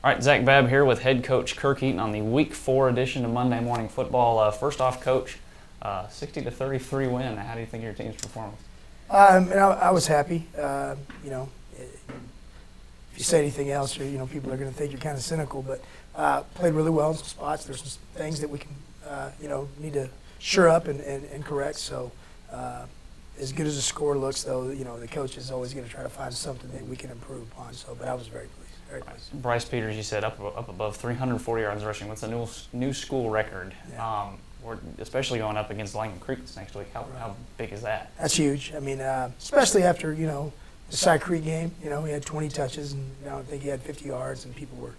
All right, Zac Babb here with head coach Kirk Eaton on the Week 4 edition of Monday Morning Football. First off, Coach, 60-33 win. How do you think your team's performance? I was happy. If you say anything else, or people are going to think you're kind of cynical. But played really well in some spots. There's some things that we can, need to shore up and correct. So, as good as the score looks, though, the coach is always going to try to find something that we can improve upon. So, but I was very pleased. Bryce Peters, you said up above 340 yards rushing. What's a new school record? Yeah. We're especially going up against Langham Creek this next week. How big is that? That's huge. I mean, especially after the Zac Creek game. He had 20 touches, and I don't think he had 50 yards, and people were,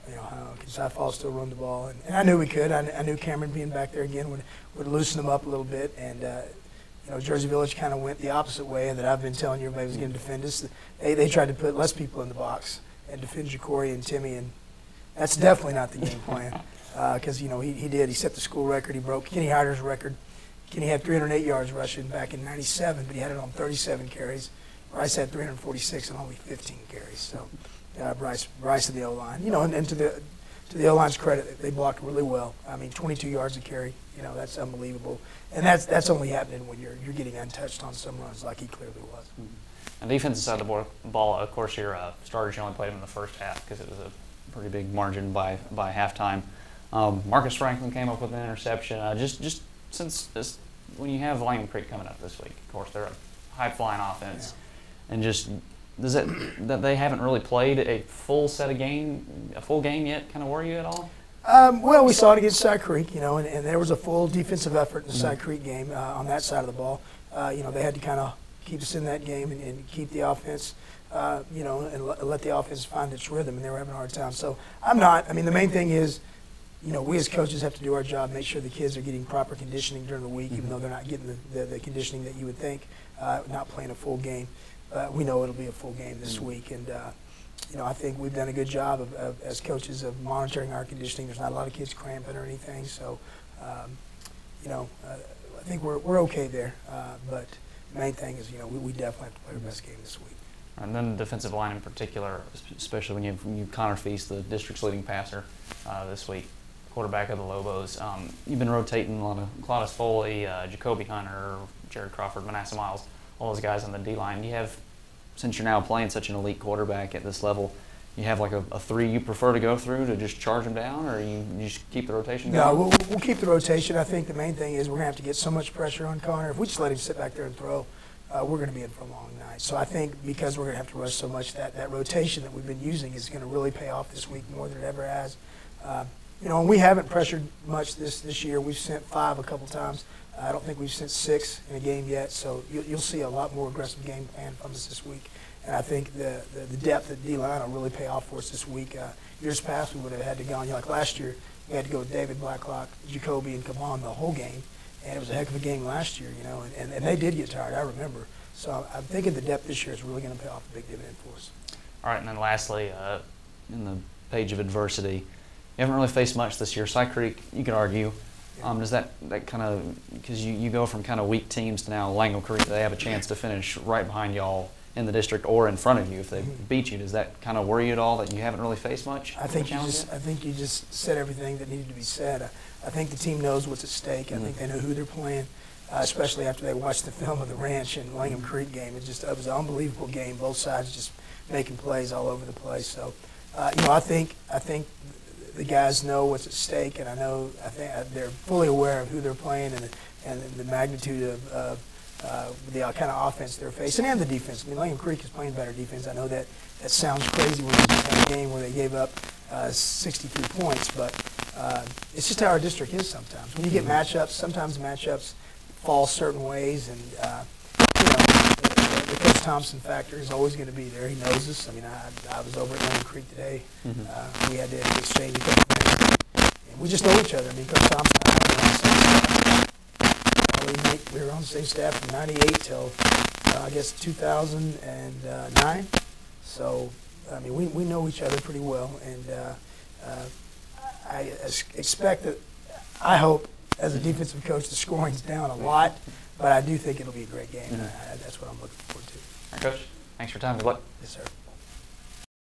can Cy Falls still run the ball? And I knew we could. I knew Cameron being back there again would loosen them up a little bit, and Jersey Village kind of went the opposite way that I've been telling you everybody was going to defend us. They tried to put less people in the box and defend Jacory and Timmy, and that's definitely not the game plan. Because he did. He set the school record. He broke Kenny Hyder's record. Kenny had 308 yards rushing back in '97, but he had it on 37 carries. Bryce had 346 and only 15 carries. So Bryce and the O-line, and to the O-line's credit, they blocked really well. I mean, 22 yards a carry. That's unbelievable, and that's only happening when you're getting untouched on some runs like he clearly was. Mm-hmm. On the defensive side of the ball, of course, your starters, you only played them in the first half because it was a pretty big margin by halftime. Marcus Franklin came up with an interception. Just since when you have Langham Creek coming up this week, of course, they're a high-flying offense, and just does that they haven't really played a full game yet kind of worry you at all? Well, we saw it against Zac Creek, and there was a full defensive effort in the Zac Creek game on that side of the ball. They had to kind of keep us in that game and keep the offense, and let the offense find its rhythm, and they were having a hard time. So the main thing is, we as coaches have to do our job, make sure the kids are getting proper conditioning during the week, even though they're not getting the conditioning that you would think, not playing a full game. We know it'll be a full game this week, and I think we've done a good job of as coaches of monitoring our conditioning. There's not a lot of kids cramping or anything, so I think we're okay there. But the main thing is, we definitely have to play our best game this week. And then the defensive line in particular, especially when you Connor Feast, the district's leading passer this week, quarterback of the Lobos. You've been rotating a lot of Claudius Foley, Jacoby Hunter, Jared Crawford, Manasseh Miles, all those guys on the D-line. Since you're now playing such an elite quarterback at this level, you have like a three you prefer to go through to just charge them down, or you just keep the rotation going? No, we'll keep the rotation. I think the main thing is we're going to have to get so much pressure on Connor. If we just let him sit back there and throw, we're going to be in for a long night. So I think because we're going to have to rush so much, that rotation that we've been using is going to really pay off this week more than it ever has. And we haven't pressured much this year. We've sent 5 a couple times. I don't think we've sent 6 in a game yet. So you'll see a lot more aggressive game plan from us this week. And I think the depth of D-line will really pay off for us this week. Years past, we would have had to go, like last year, we had to go with David Blacklock, Jacoby, and Kavan the whole game. And it was a heck of a game last year, and they did get tired, I remember. So I'm thinking the depth this year is really going to pay off a big dividend for us. All right, and then lastly, in the page of adversity, you haven't really faced much this year. Zac Creek, you could argue. Does that kind of, because you go from kind of weak teams to now Langham Creek, they have a chance to finish right behind y'all in the district or in front of you if they beat you. Does that kind of worry you at all that you haven't really faced much? I think you just said everything that needed to be said. I think the team knows what's at stake. I think they know who they're playing, especially after they watched the film of the Ranch and Langham Creek game. It was an unbelievable game. Both sides just making plays all over the place. So, I think the guys know what's at stake, and I think they're fully aware of who they're playing and the magnitude of the kind of offense they're facing and the defense. I mean, Langham Creek is playing better defense. I know that sounds crazy when you just had a game where they gave up 63 points, but it's just how our district is sometimes. When you get matchups, sometimes matchups fall certain ways, and the Coach Thompson factor is always going to be there. He knows us. I mean, I was over at Langham Creek today. We had to exchange a couple things. And we just know each other. I mean, Coach Thompson and I were on the same staff. We were on the same staff from '98 till, I guess, 2009. So, I mean, we know each other pretty well. And I expect that, I hope, as a defensive coach, the scoring's down a lot. But I do think it'll be a great game. That's what I'm looking forward to. All right, Coach. Thanks for your time. Good luck. Yes, sir.